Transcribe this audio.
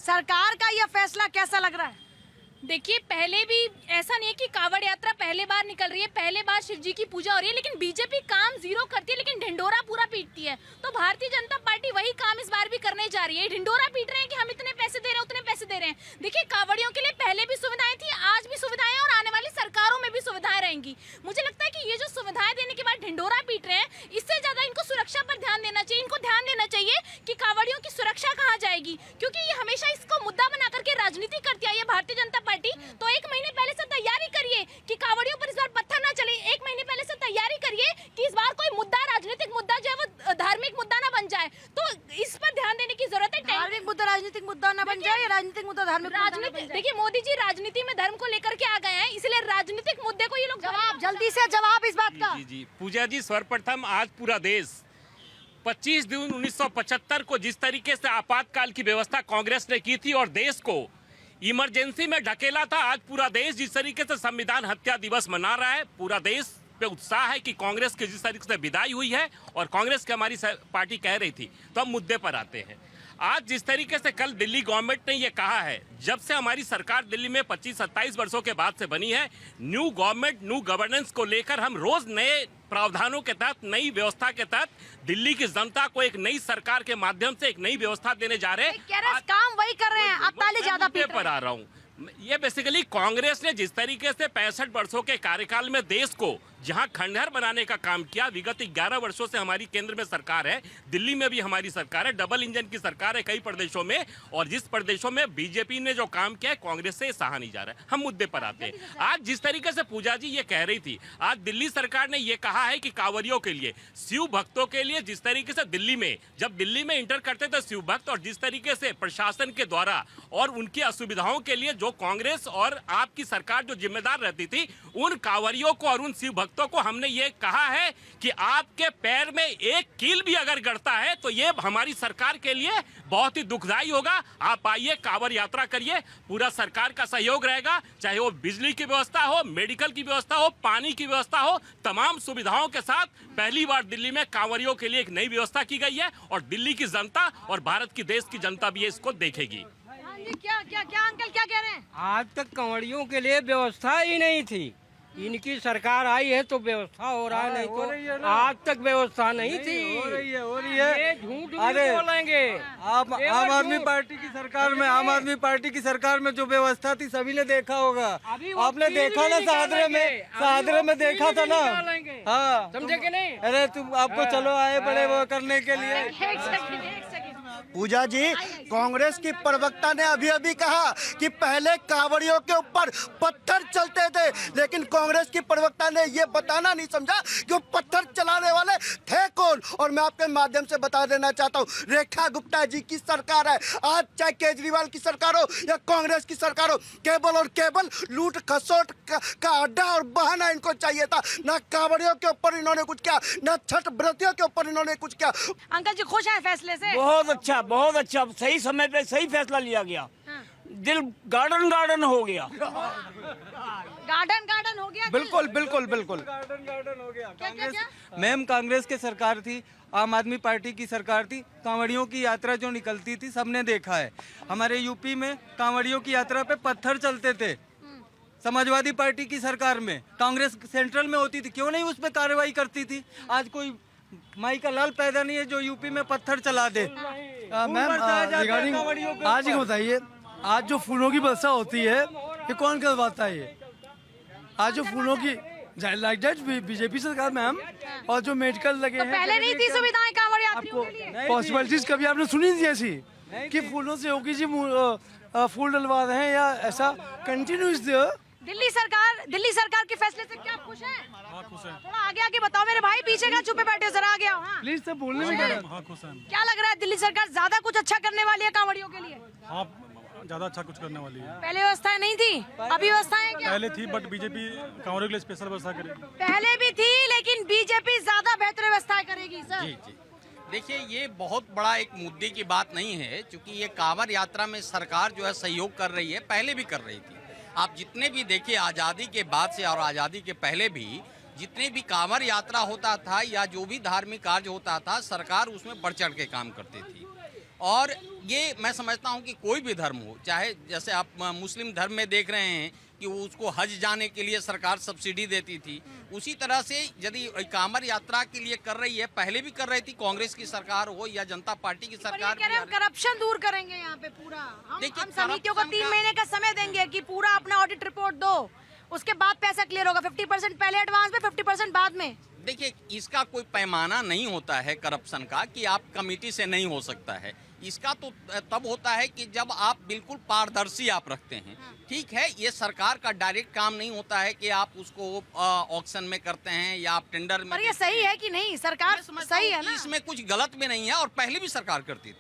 सरकार का यह फैसला कैसा लग रहा है? देखिए, पहले भी ऐसा नहीं है कि कांवड़ यात्रा पहले बार निकल रही है, पहले बार शिव जी की पूजा हो रही है, लेकिन बीजेपी काम जीरो करती है लेकिन ढिंडोरा पूरा पीटती है। तो भारतीय जनता पार्टी वही काम इस बार भी करने जा रही है। ढिंडोरा पीट रहे हैं कि हम इतने पैसे दे रहे हैं, उतने पैसे दे रहे हैं। देखिए, कांवड़ियों के लिए पहले भी सुविधाएं थी, आज भी सुविधाएं और आने वाली सरकारों में भी सुविधाएं रहेंगी। मुझे लगता है कि ये जो सुविधाएं देने के बाद ढिंडोरा पीट रहे हैं, इससे ज्यादा इनको सुरक्षा पर ध्यान देना चाहिए। इनको ध्यान देना चाहिए कि कांवड़ियों की सुरक्षा कहाँ जाएगी, क्योंकि ये हमेशा इसको मुद्दा बना करके राजनीति करती आई है भारतीय जनता पार्टी। तो 1 महीने पहले से तैयारी करिए कि कांवड़ियों पर इस बार पत्थर ना चले। 1 महीने पहले से तैयारी करिए कि इस बार कोई मुद्दा, राजनीतिक मुद्दा जो है वो धार्मिक मुद्दा ना बन जाए। तो इस पर ध्यान देने की जरूरत है। धार्मिक मुद्दा राजनीतिक मुद्दा ना बन जाए, या राजनीतिक मुद्दा धार्मिक मुद्दा ना बन जाए। देखिए, मोदी जी राजनीति में धर्म को लेकर के आ गए हैं, इसलिए राजनीतिक मुद्दे को ये लोग जल्दी से जवाब इस बात का। जी पूजा जी, सर्वप्रथम आज पूरा देश 25 जून 1975 को जिस तरीके से आपातकाल की व्यवस्था कांग्रेस ने की थी और देश को इमरजेंसी में ढकेला था, आज पूरा देश जिस तरीके से संविधान हत्या दिवस मना रहा है, पूरा देश पे उत्साह है कि कांग्रेस की जिस तरीके से विदाई हुई है और कांग्रेस की हमारी पार्टी कह रही थी। तो हम मुद्दे पर आते हैं। आज जिस तरीके से कल दिल्ली गवर्नमेंट ने ये कहा है, जब से हमारी सरकार दिल्ली में 25-27 वर्षों के बाद से बनी है, न्यू गवर्नमेंट न्यू गवर्नेंस को लेकर हम रोज नए प्रावधानों के तहत, नई व्यवस्था के तहत दिल्ली की जनता को एक नई सरकार के माध्यम से एक नई व्यवस्था देने जा रहे हैं। काम वही कर रहे हैं, आप ताली ज्यादा पीट रहे हैं। पर आ रहा हूँ, ये बेसिकली कांग्रेस ने जिस तरीके से 65 वर्षों के कार्यकाल में देश को जहां खंडहर बनाने का काम किया, विगत 11 वर्षों से हमारी केंद्र में सरकार है, दिल्ली में भी हमारी सरकार है, डबल इंजन की सरकार है कई प्रदेशों में, और जिस प्रदेशों में बीजेपी ने जो काम किया है कांग्रेस से सहा नहीं जा रहा है। हम मुद्दे पर आते हैं। आज जिस तरीके से पूजा जी ये कह रही थी, आज दिल्ली सरकार ने ये कहा है कि कांवरियों के लिए, शिव भक्तों के लिए, जिस तरीके से दिल्ली में जब दिल्ली में इंटर करते थे शिव भक्त, और जिस तरीके से प्रशासन के द्वारा और उनकी असुविधाओं के लिए जो कांग्रेस और आपकी सरकार जो जिम्मेदार रहती थी, उन कांवरियों को और उन शिव भक्तों को हमने ये कहा है कि आपके पैर में एक कील भी अगर गड़ता है तो ये हमारी सरकार के लिए बहुत ही दुखदायी होगा। आप आइए, कांवड़ यात्रा करिए, पूरा सरकार का सहयोग रहेगा, चाहे वो बिजली की व्यवस्था हो, मेडिकल की व्यवस्था हो, पानी की व्यवस्था हो, तमाम सुविधाओं के साथ पहली बार दिल्ली में कांवरियों के लिए एक नई व्यवस्था की गई है, और दिल्ली की जनता और भारत की देश की जनता भी इसको देखेगी। क्या क्या क्या अंकल क्या कह रहे हैं? आज तक कांवड़ियों के लिए व्यवस्था ही नहीं थी, इनकी सरकार आई है तो व्यवस्था हो रहा है, नहीं तो आज तक व्यवस्था नहीं थी। हो रही है। ये झूठ नहीं बोलेंगे। आप आम आदमी पार्टी की सरकार में, आम आदमी पार्टी की सरकार में जो व्यवस्था थी सभी ने देखा होगा। आपने देखा ना, सहादरे में देखा था ना। हाँ, समझे कि नहीं? अरे तुम, आपको चलो आए बड़े वो करने के लिए। पूजा जी, कांग्रेस की प्रवक्ता ने अभी अभी कहा कि पहले कांवड़ियों के ऊपर पत्थर चलते थे, लेकिन कांग्रेस की प्रवक्ता ने ये बताना नहीं समझा कि वो पत्थर चलाने वाले थे कौन। और मैं आपके माध्यम से बता देना चाहता हूँ, रेखा गुप्ता जी की सरकार है आज, चाहे केजरीवाल की सरकार हो या कांग्रेस की सरकार हो, केवल और केवल लूट खसोट का अड्डा और बहाना इनको चाहिए था। न कांवड़ियों के ऊपर इन्होंने कुछ किया, न छठ व्रतियों के ऊपर इन्होंने कुछ किया। अंकल जी खुश हैं फैसले से? बहुत अच्छा, सही समय पे सही फैसला लिया गया। दिल गार्डन हो गया। गार्डन हो गया। बिल्कुल बिल्कुल। गार्डन हो गया। मैम, कांग्रेस की सरकार थी, आम आदमी पार्टी की सरकार थी, कांवड़ियों की यात्रा जो निकलती थी सबने देखा है। हमारे यूपी में कांवड़ियों की यात्रा पे पत्थर चलते थे। समाजवादी पार्टी की सरकार में कांग्रेस सेंट्रल में होती थी, क्यों नहीं उस पर कार्रवाई करती थी? आज कोई माई का लाल पैदा नहीं है जो यूपी में पत्थर चला दे। मैम, रिगार्डिंग आज ही बताइए, आज जो फूलों की वर्षा होती है ये कौन करवाता है? ये आज जो फूलों की लाइक दैट बीजेपी सरकार मैम, और जो मेडिकल लगे हैं, पहले नहीं थी सुविधाएं कांवड़ यात्रियों के लिए? पॉसिबिलिटीज कभी आपने सुनी थी ऐसी कि फूलों से योगी जी फूल डलवा रहे हैं, या ऐसा कंटिन्यूस? दिल्ली सरकार के फैसले से क्या खुश हैं? हाँ, खुश हैं। थोड़ा आगे बताओ, मेरे भाई पीछे का चुपे बैठे, जरा आगे आओ। हाँ। प्लीज सब बोलने में खुश हैं। क्या लग रहा है, दिल्ली सरकार ज्यादा कुछ अच्छा करने वाली है कांवड़ियों के लिए? हाँ, ज्यादा अच्छा कुछ करने वाली है। पहले व्यवस्थाएं नहीं थी, अभी व्यवस्थाएं क्या? पहले थी, बट बीजेपी कांवड़ियों के लिए स्पेशल व्यवस्था करेगी। पहले भी थी, लेकिन बीजेपी ज्यादा बेहतर व्यवस्थाएं करेगी। सर जी। देखिए, ये बहुत बड़ा एक मुद्दे की बात नहीं है, क्योंकि ये कांवड़ यात्रा में सरकार जो है सहयोग कर रही है, पहले भी कर रही थी। आप जितने भी देखिए, आज़ादी के बाद से और आज़ादी के पहले भी जितने भी कांवड़ यात्रा होता था या जो भी धार्मिक कार्य होता था, सरकार उसमें बढ़ चढ़ के काम करती थी। और ये मैं समझता हूँ कि कोई भी धर्म हो, चाहे जैसे आप मुस्लिम धर्म में देख रहे हैं कि वो उसको हज जाने के लिए सरकार सब्सिडी देती थी, उसी तरह से यदि कांवड़ यात्रा के लिए कर रही है, पहले भी कर रही थी, कांग्रेस की सरकार हो या जनता पार्टी की सरकार कह रहे हैं हम करप्शन दूर करेंगे यहाँ पे पूरा। देखिए, हम समितियों को 3 करप्शन महीने का समय देंगे कि पूरा अपना ऑडिट रिपोर्ट दो, उसके बाद पैसा क्लियर होगा। 50% पहले एडवांस में, 50% बाद में। देखिए, इसका कोई पैमाना नहीं होता है करप्शन का कि आप कमेटी से नहीं हो सकता है। इसका तो तब होता है कि जब आप बिल्कुल पारदर्शी आप रखते हैं। ठीक है, ये सरकार का डायरेक्ट काम नहीं होता है कि आप उसको ऑक्शन में करते हैं या आप टेंडर में। पर ये सही है कि नहीं? सरकार सही है ना? इसमें कुछ गलत भी नहीं है और पहले भी सरकार करती थी।